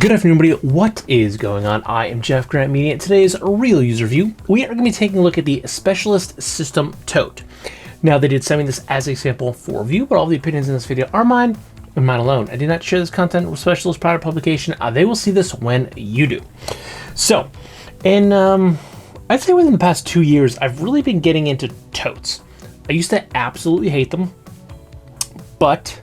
Good afternoon, everybody. What is going on? I am jeffgrantMEDIA. In today's real user review, we are going to be taking a look at the SPC System Tote. Now, they did send me this as a sample for review, but all the opinions in this video are mine and mine alone. I did not share this content with Specialist prior to publication. They will see this when you do. So, I'd say within the past 2 years, I've really been getting into totes. I used to absolutely hate them, but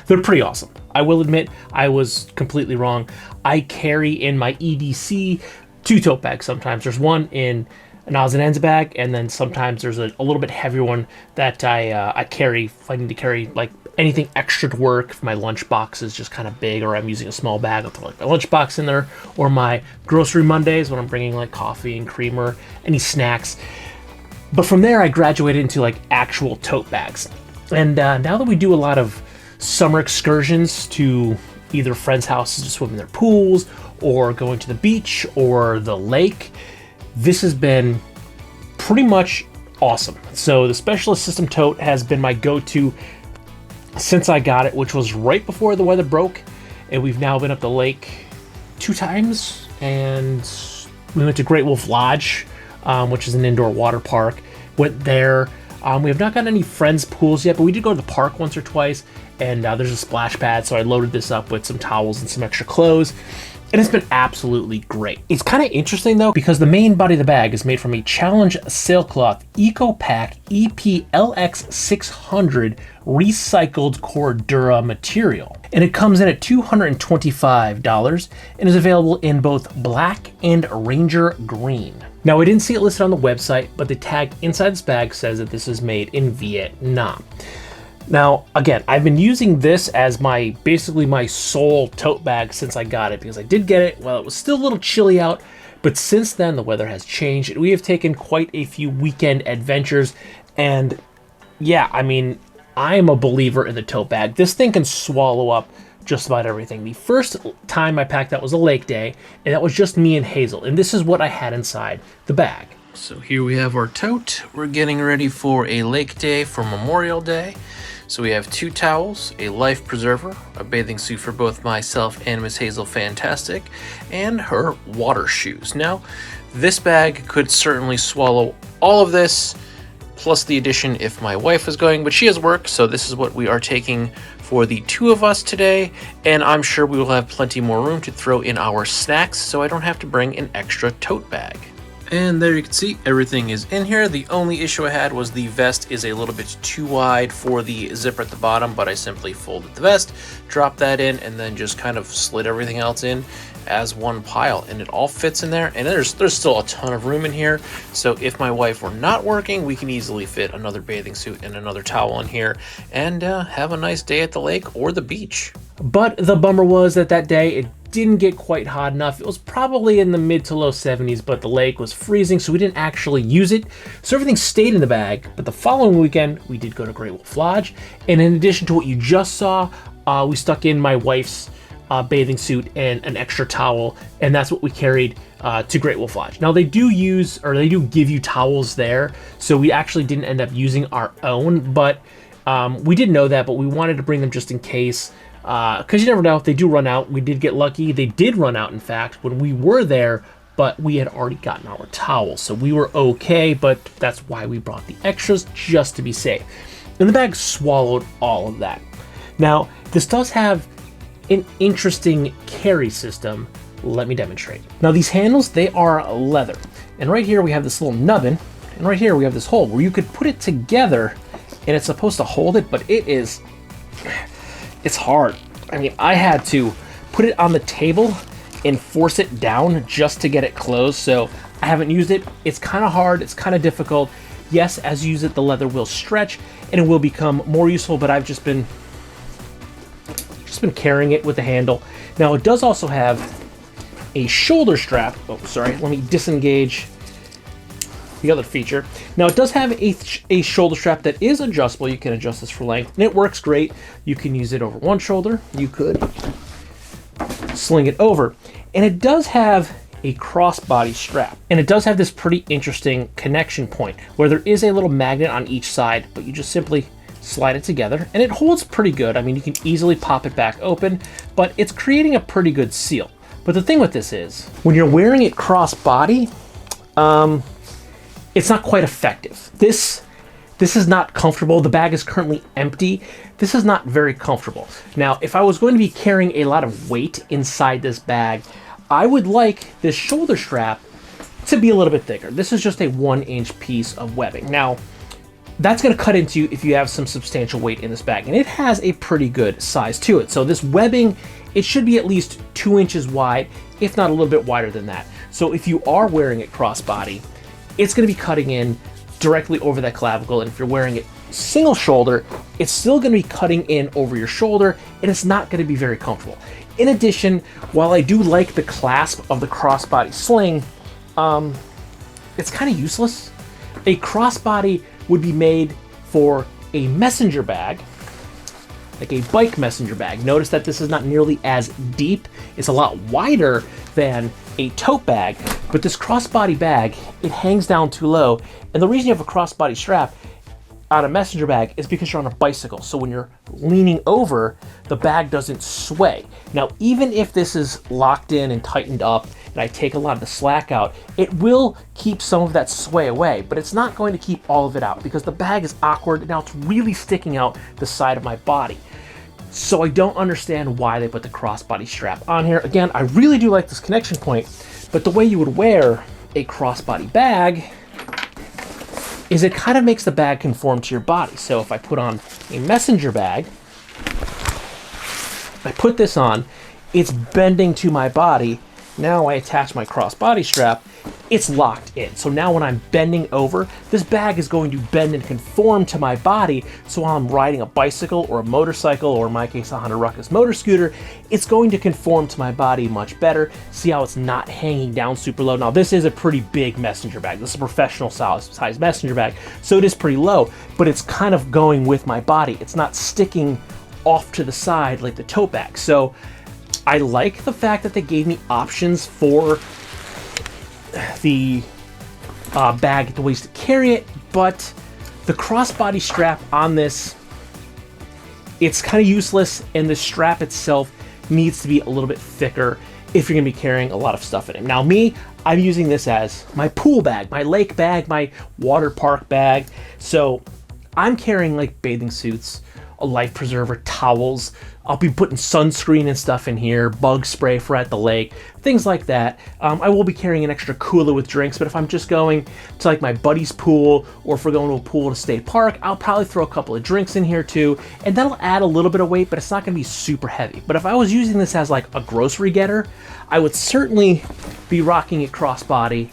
they're pretty awesome. I will admit I was completely wrong. I carry in my EDC 2 tote bags sometimes. There's one in an odds and ends bag, and then sometimes there's a little bit heavier one that I carry if I need to carry like anything extra to work. If my lunch box is just kind of big or I'm using a small bag, I'll put like my lunch box in there, or my grocery Mondays when I'm bringing like coffee and cream or any snacks. But from there, I graduated into like actual tote bags. And now that we do a lot of summer excursions to either friends' houses to swim in their pools or going to the beach or the lake, this has been pretty much awesome. So the SPC System Tote has been my go-to since I got it, which was right before the weather broke, and we've now been up the lake 2 times, and we went to Great Wolf Lodge, which is an indoor water park. Went there. We have not gotten any friends' pools yet, but we did go to the park once or twice, and there's a splash pad, so I loaded this up with some towels and some extra clothes, and it's been absolutely great. It's kind of interesting, though, because the main body of the bag is made from a Challenge Sailcloth EcoPack EPLX 600 recycled Cordura material, and it comes in at $225 and is available in both black and Ranger green. Now, I didn't see it listed on the website, but the tag inside this bag says that this is made in Vietnam. Now, again, I've been using this as basically my sole tote bag since I got it, because I did get it while it was still a little chilly out, but since then the weather has changed and we have taken quite a few weekend adventures, and yeah, I mean, I am a believer in the tote bag. This thing can swallow up just about everything. The first time I packed that was a lake day, and that was just me and Hazel, and this is what I had inside the bag. So here we have our tote. We're getting ready for a lake day for Memorial Day. So we have 2 towels, a life preserver, a bathing suit for both myself and Miss Hazel Fantastic, and her water shoes. Now, this bag could certainly swallow all of this, plus the addition if my wife was going, but she has work, so this is what we are taking for the 2 of us today, and I'm sure we will have plenty more room to throw in our snacks, so I don't have to bring an extra tote bag. And there you can see everything is in here. The only issue I had was the vest is a little bit too wide for the zipper at the bottom, but I simply folded the vest, dropped that in, and then just kind of slid everything else in as one pile, and it all fits in there. And there's still a ton of room in here, so if my wife were not working, we can easily fit another bathing suit and another towel in here and have a nice day at the lake or the beach. But the bummer was that day it didn't get quite hot enough. It was probably in the mid to low 70s, but the lake was freezing, so we didn't actually use it. So everything stayed in the bag, but the following weekend, we did go to Great Wolf Lodge. And in addition to what you just saw, we stuck in my wife's bathing suit and an extra towel, and that's what we carried to Great Wolf Lodge. Now, they do give you towels there, so we actually didn't end up using our own, but we didn't know that, but we wanted to bring them just in case, because you never know, if they do run out. We did get lucky. They did run out, in fact, when we were there, but we had already gotten our towels, so we were okay, but that's why we brought the extras, just to be safe. And the bag swallowed all of that. Now, this does have an interesting carry system. Let me demonstrate. Now, these handles, they are leather, and right here we have this little nubbin, and right here we have this hole where you could put it together, and it's supposed to hold it, but it's hard. I mean, I had to put it on the table and force it down just to get it closed, so I haven't used it. It's kind of hard, it's kind of difficult. Yes, as you use it, the leather will stretch and it will become more useful, but I've just been carrying it with the handle. Now, it does also have a shoulder strap. Oh, sorry, let me disengage the other feature. Now, it does have a shoulder strap that is adjustable. You can adjust this for length, and it works great. You can use it over one shoulder. You could sling it over. And it does have a crossbody strap. And it does have this pretty interesting connection point where there is a little magnet on each side, but you just simply slide it together, and it holds pretty good. I mean, you can easily pop it back open, but it's creating a pretty good seal. But the thing with this is, when you're wearing it cross-body, it's not quite effective. This is not comfortable. The bag is currently empty. This is not very comfortable. Now, if I was going to be carrying a lot of weight inside this bag, I would like this shoulder strap to be a little bit thicker. This is just a 1-inch piece of webbing. Now, that's going to cut into you if you have some substantial weight in this bag, and it has a pretty good size to it. So this webbing, it should be at least 2 inches wide, if not a little bit wider than that. So if you are wearing it crossbody, it's going to be cutting in directly over that clavicle, and if you're wearing it single shoulder, it's still going to be cutting in over your shoulder, and it's not going to be very comfortable. In addition, while I do like the clasp of the crossbody sling, it's kind of useless. A crossbody would be made for a messenger bag, like a bike messenger bag. Notice that this is not nearly as deep. It's a lot wider than a tote bag, but this crossbody bag, it hangs down too low. And the reason you have a crossbody strap on a messenger bag is because you're on a bicycle. So when you're leaning over, the bag doesn't sway. Now, even if this is locked in and tightened up, and I take a lot of the slack out, it will keep some of that sway away, but it's not going to keep all of it out because the bag is awkward. Now it's really sticking out the side of my body. So I don't understand why they put the crossbody strap on here. Again, I really do like this connection point, but the way you would wear a crossbody bag is it kind of makes the bag conform to your body. So if I put on a messenger bag, I put this on, it's bending to my body. Now I attach my crossbody strap, it's locked in. So now when I'm bending over, this bag is going to bend and conform to my body. So while I'm riding a bicycle or a motorcycle, or in my case, a Honda Ruckus motor scooter, it's going to conform to my body much better. See how it's not hanging down super low? Now this is a pretty big messenger bag. This is a professional size messenger bag. So it is pretty low, but it's kind of going with my body. It's not sticking off to the side like the tote bag. So I like the fact that they gave me options for the bag, the ways to carry it, but the crossbody strap on this, it's kind of useless, and the strap itself needs to be a little bit thicker if you're going to be carrying a lot of stuff in it. Now me, I'm using this as my pool bag, my lake bag, my water park bag. So I'm carrying like bathing suits, a life preserver, towels. I'll be putting sunscreen and stuff in here, bug spray for at the lake, things like that. I will be carrying an extra cooler with drinks, but if I'm just going to like my buddy's pool, or if we're going to a pool at a state park, I'll probably throw a couple of drinks in here too, and that'll add a little bit of weight, but it's not gonna be super heavy. But if I was using this as like a grocery getter, I would certainly be rocking it crossbody,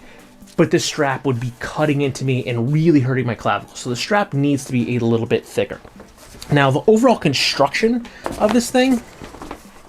but this strap would be cutting into me and really hurting my clavicle. So the strap needs to be a little bit thicker. Now, the overall construction of this thing,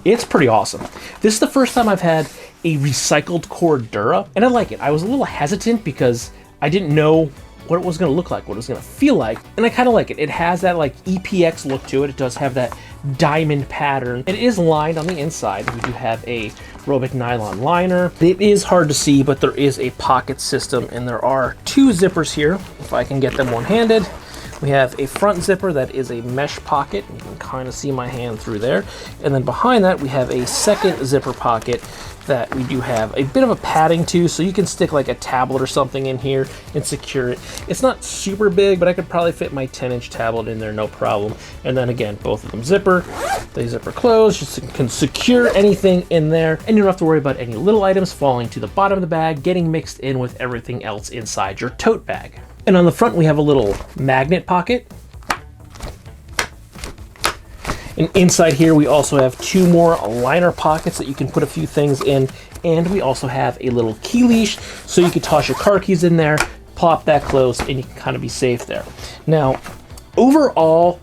it's pretty awesome. This is the first time I've had a recycled cord Dura, and I like it. I was a little hesitant because I didn't know what it was going to look like, what it was going to feel like, and I kind of like it. It has that like EPX look to it. It does have that diamond pattern. It is lined on the inside. We do have a Robic nylon liner. It is hard to see, but there is a pocket system, and there are two zippers here, if I can get them one-handed. We have a front zipper that is a mesh pocket. You can kind of see my hand through there. And then behind that, we have a second zipper pocket that we do have a bit of a padding to, so you can stick like a tablet or something in here and secure it. It's not super big, but I could probably fit my 10-inch tablet in there, no problem. And then again, both of them zipper. They zipper closed, just can secure anything in there, and you don't have to worry about any little items falling to the bottom of the bag, getting mixed in with everything else inside your tote bag. And on the front, we have a little magnet pocket. And inside here, we also have two more liner pockets that you can put a few things in. And we also have a little key leash, so you can toss your car keys in there, plop that closed, and you can kind of be safe there. Now, overall,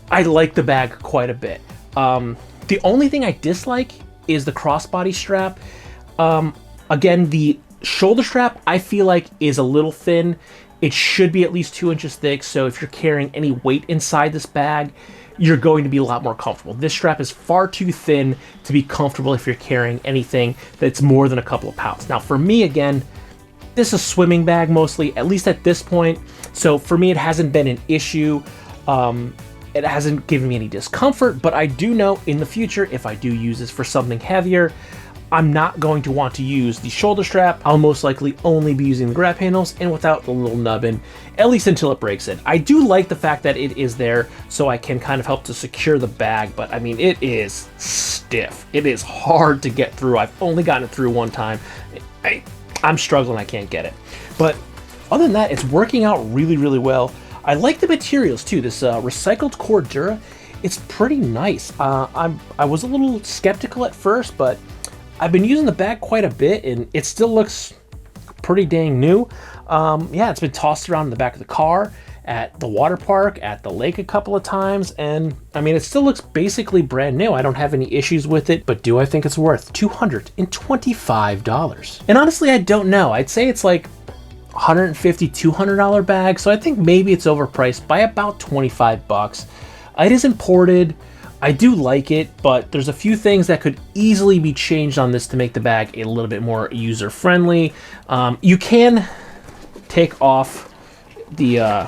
I like the bag quite a bit. The only thing I dislike is the crossbody strap. Again, the shoulder strap, I feel like, is a little thin. It should be at least 2 inches thick, so if you're carrying any weight inside this bag, you're going to be a lot more comfortable. This strap is far too thin to be comfortable if you're carrying anything that's more than a couple of pounds. Now for me, again, this is a swimming bag mostly, at least at this point. So for me, it hasn't been an issue. It hasn't given me any discomfort, but I do know in the future, if I do use this for something heavier, I'm not going to want to use the shoulder strap. I'll most likely only be using the grab handles and without the little nubbin, at least until it breaks in. I do like the fact that it is there so I can kind of help to secure the bag, but I mean, it is stiff. It is hard to get through. I've only gotten it through one time. I'm struggling, I can't get it. But other than that, it's working out really, really well. I like the materials too. This recycled Cordura, it's pretty nice. I was a little skeptical at first, but I've been using the bag quite a bit and it still looks pretty dang new. Yeah, it's been tossed around in the back of the car, at the water park, at the lake a couple of times, and I mean, it still looks basically brand new. I don't have any issues with it, but do I think it's worth $225? And honestly, I don't know. I'd say it's like $150, $200 bag, so I think maybe it's overpriced by about 25 bucks. It is imported. I do like it, but there's a few things that could easily be changed on this to make the bag a little bit more user-friendly. You can take off the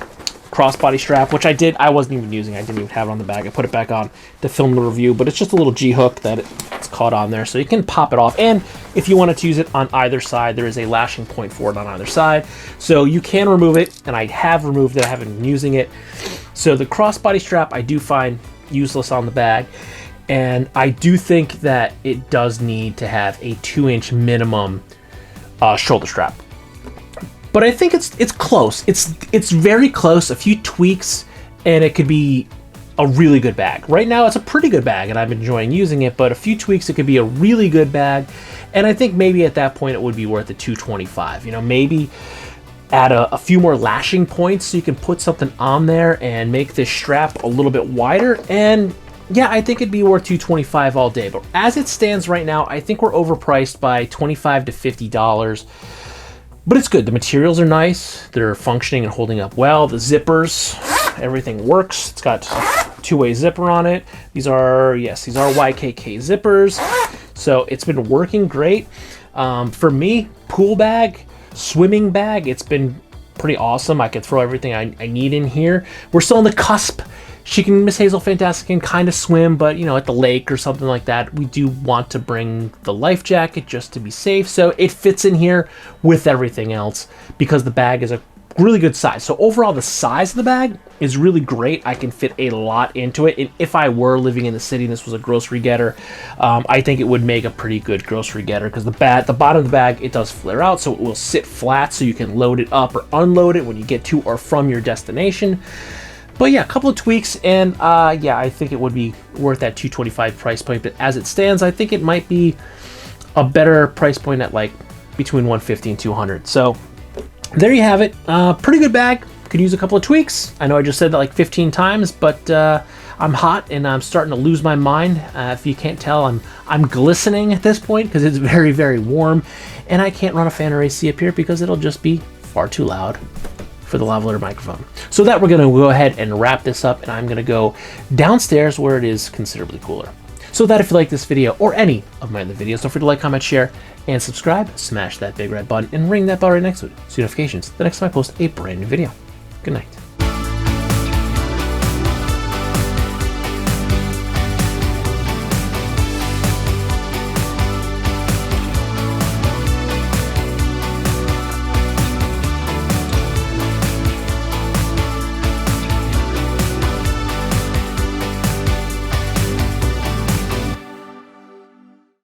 crossbody strap, which I did. I wasn't even using. I didn't even have it on the bag. I put it back on to film the review, but it's just a little G-hook that it's caught on there, so you can pop it off. And if you wanted to use it on either side, there is a lashing point for it on either side, so you can remove it, and I have removed it. I haven't been using it. So the crossbody strap I do find useless on the bag, and I do think that it does need to have a 2-inch minimum shoulder strap. But I think it's close. It's very close. A few tweaks, and it could be a really good bag. Right now, it's a pretty good bag, and I'm enjoying using it. But a few tweaks, it could be a really good bag. And I think maybe at that point, it would be worth the $225. You know, maybe add a few more lashing points so you can put something on there and make this strap a little bit wider. And yeah, I think it'd be worth $225 all day. But as it stands right now, I think we're overpriced by $25 to $50. But it's good. The materials are nice. They're functioning and holding up well. The zippers, everything works. It's got a two-way zipper on it. These are YKK zippers. So it's been working great. For me, pool bag, swimming bag, it's been pretty awesome. I can throw everything I need in here. We're still on the cusp. Miss Hazel Fantastic can kind of swim, but you know, at the lake or something like that, we do want to bring the life jacket just to be safe. So it fits in here with everything else because the bag is a really good size. So overall, the size of the bag is really great. I can fit a lot into it. And if I were living in the city and this was a grocery getter, I think it would make a pretty good grocery getter because the bottom of the bag, it does flare out, so it will sit flat so you can load it up or unload it when you get to or from your destination. But yeah, a couple of tweaks, and yeah, I think it would be worth that $225 price point. But as it stands, I think it might be a better price point at like between $150 and $200. So there you have it. Pretty good bag. Could use a couple of tweaks. I know I just said that like 15 times, but I'm hot and I'm starting to lose my mind. If you can't tell, I'm glistening at this point because it's very, very warm, and I can't run a fan or AC up here because it'll just be far too loud for the lavalier microphone. So that we're gonna go ahead and wrap this up, and I'm gonna go downstairs where it is considerably cooler. So that if you like this video or any of my other videos, don't forget to like, comment, share, and subscribe. Smash that big red button and ring that bell right next to it so you get notifications the next time I post a brand new video. Good night.